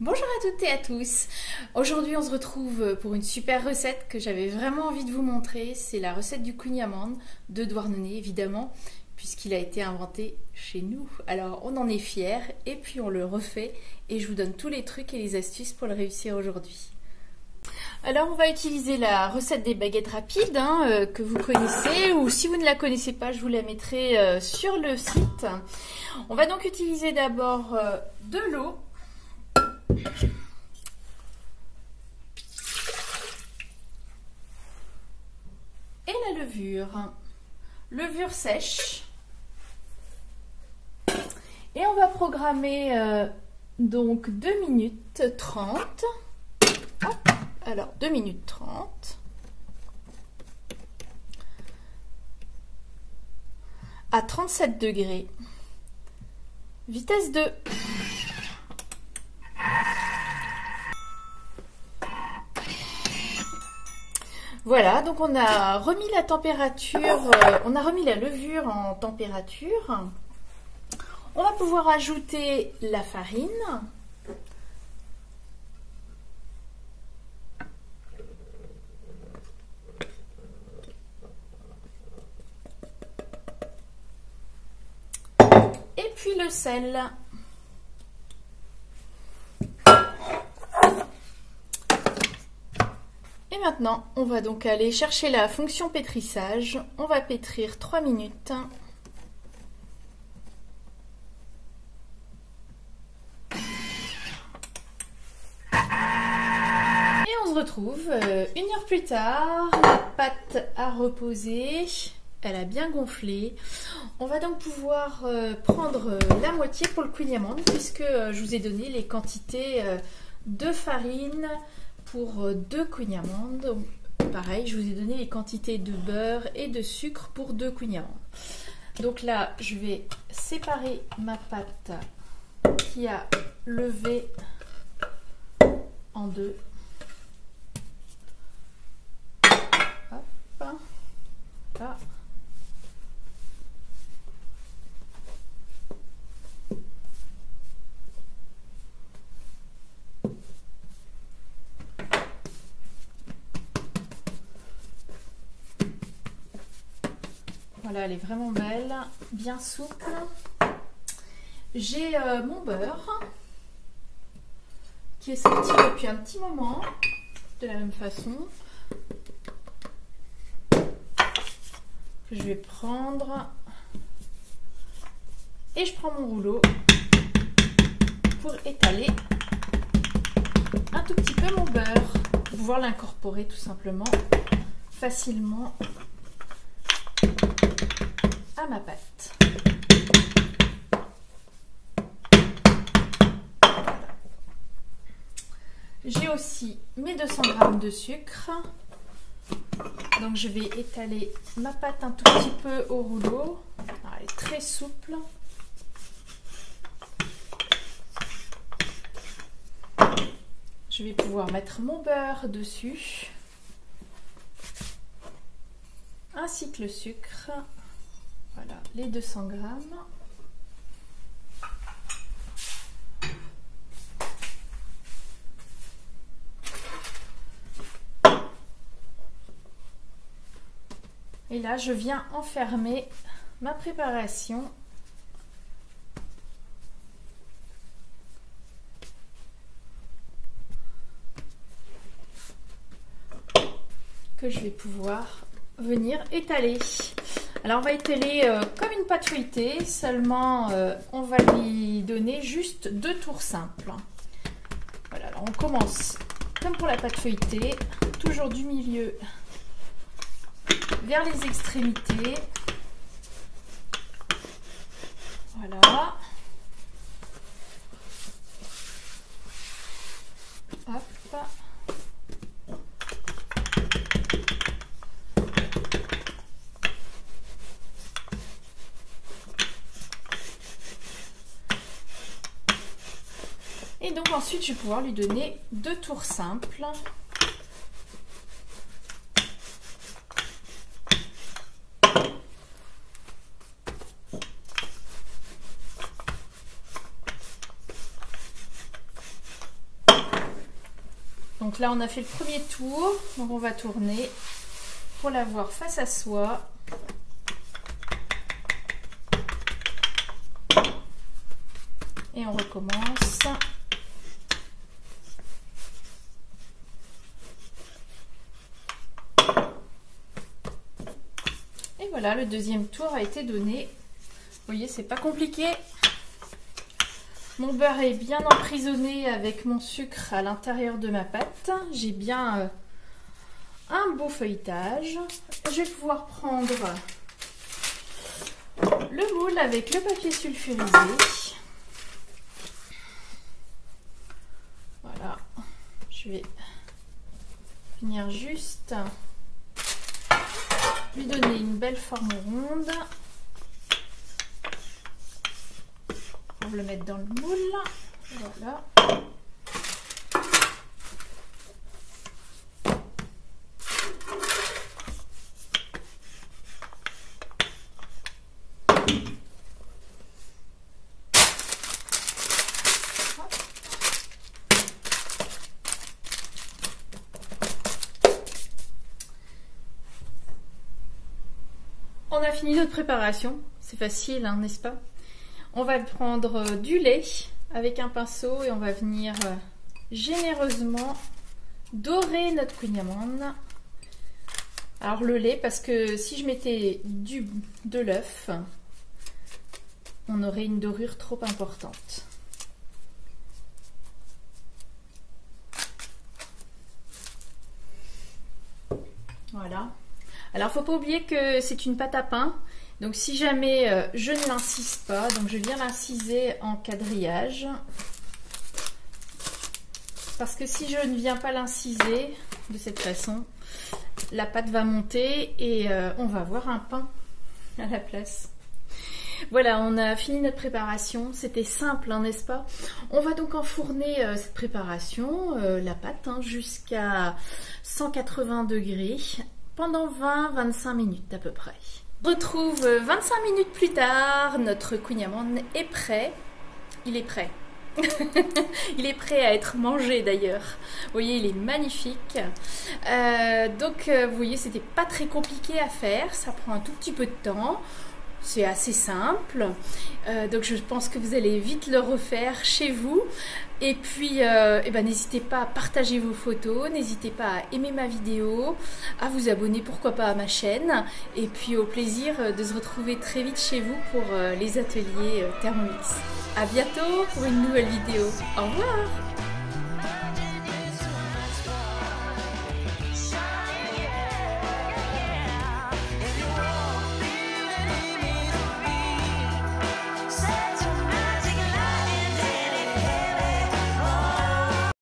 Bonjour à toutes et à tous. Aujourd'hui on se retrouve pour une super recette que j'avais vraiment envie de vous montrer. C'est la recette du kouign-amann de Douarnenez évidemment, puisqu'il a été inventé chez nous. Alors on en est fiers et puis on le refait et je vous donne tous les trucs et les astuces pour le réussir aujourd'hui. Alors on va utiliser la recette des baguettes rapides que vous connaissez, ou si vous ne la connaissez pas je vous la mettrai sur le site. On va donc utiliser d'abord de l'eau. Et la levure sèche. Et on va programmer donc 2 minutes 30. Hop, alors 2 minutes 30. À 37 degrés. Vitesse 2. Voilà, donc on a remis la température, on a remis la levure en température. On va pouvoir ajouter la farine. Et puis le sel. Et maintenant, on va donc aller chercher la fonction pétrissage. On va pétrir 3 minutes. Et on se retrouve 1 heure plus tard. La pâte a reposé. Elle a bien gonflé. On va donc pouvoir prendre la moitié pour le kouign-amann, puisque je vous ai donné les quantités de farine pour 2 kouign-amann. Pareil, je vous ai donné les quantités de beurre et de sucre pour 2 kouign-amann. Donc là, je vais séparer ma pâte qui a levé en deux. Hop, là. Voilà, elle est vraiment belle, bien souple. J'ai mon beurre qui est sorti depuis un petit moment, de la même façon. Je vais prendre et je prends mon rouleau pour étaler un tout petit peu mon beurre, pour pouvoir l'incorporer tout simplement facilement à ma pâte. J'ai aussi mes 200 g de sucre. Donc je vais étaler ma pâte un tout petit peu au rouleau. Alors, elle est très souple. Je vais pouvoir mettre mon beurre dessus, ainsi que le sucre. Voilà, les 200 g. Et là, je viens enfermer ma préparation que je vais pouvoir venir étaler. Alors on va étaler comme une pâte feuilletée, seulement on va lui donner juste 2 tours simples. Voilà, alors on commence comme pour la pâte feuilletée, toujours du milieu vers les extrémités. Voilà. Hop. Et donc ensuite, je vais pouvoir lui donner 2 tours simples. là on a fait le premier tour, donc on va tourner pour l'avoir face à soi. Et on recommence. Et voilà, le deuxième tour a été donné. Vous voyez, c'est pas compliqué. Mon beurre est bien emprisonné avec mon sucre à l'intérieur de ma pâte. J'ai bien un beau feuilletage. Je vais pouvoir prendre le moule avec le papier sulfurisé. Voilà, je vais venir juste lui donner une belle forme ronde. On va le mettre dans le moule. Voilà. On a fini notre préparation. C'est facile, hein, n'est-ce pas? On va prendre du lait avec un pinceau et on va venir généreusement dorer notre kouign-amann. Alors le lait, parce que si je mettais de l'œuf, on aurait une dorure trop importante. Voilà. Alors faut pas oublier que c'est une pâte à pain. Donc si jamais je ne l'incise pas, donc je viens l'inciser en quadrillage. Parce que si je ne viens pas l'inciser de cette façon, la pâte va monter et on va avoir un pain à la place. Voilà, on a fini notre préparation. C'était simple, hein, n'est-ce pas? On va donc enfourner cette préparation, la pâte, hein, jusqu'à 180 degrés pendant 20-25 minutes à peu près. On retrouve 25 minutes plus tard, notre kouign-amann est prêt. Il est prêt. Il est prêt à être mangé d'ailleurs. Vous voyez, il est magnifique. Donc, vous voyez, c'était pas très compliqué à faire. Ça prend un tout petit peu de temps. C'est assez simple. Donc, je pense que vous allez vite le refaire chez vous. Et puis, n'hésitez pas à partager vos photos, n'hésitez pas à aimer ma vidéo, à vous abonner, pourquoi pas, à ma chaîne. Et puis, au plaisir de se retrouver très vite chez vous pour les ateliers Thermomix. À bientôt pour une nouvelle vidéo. Au revoir!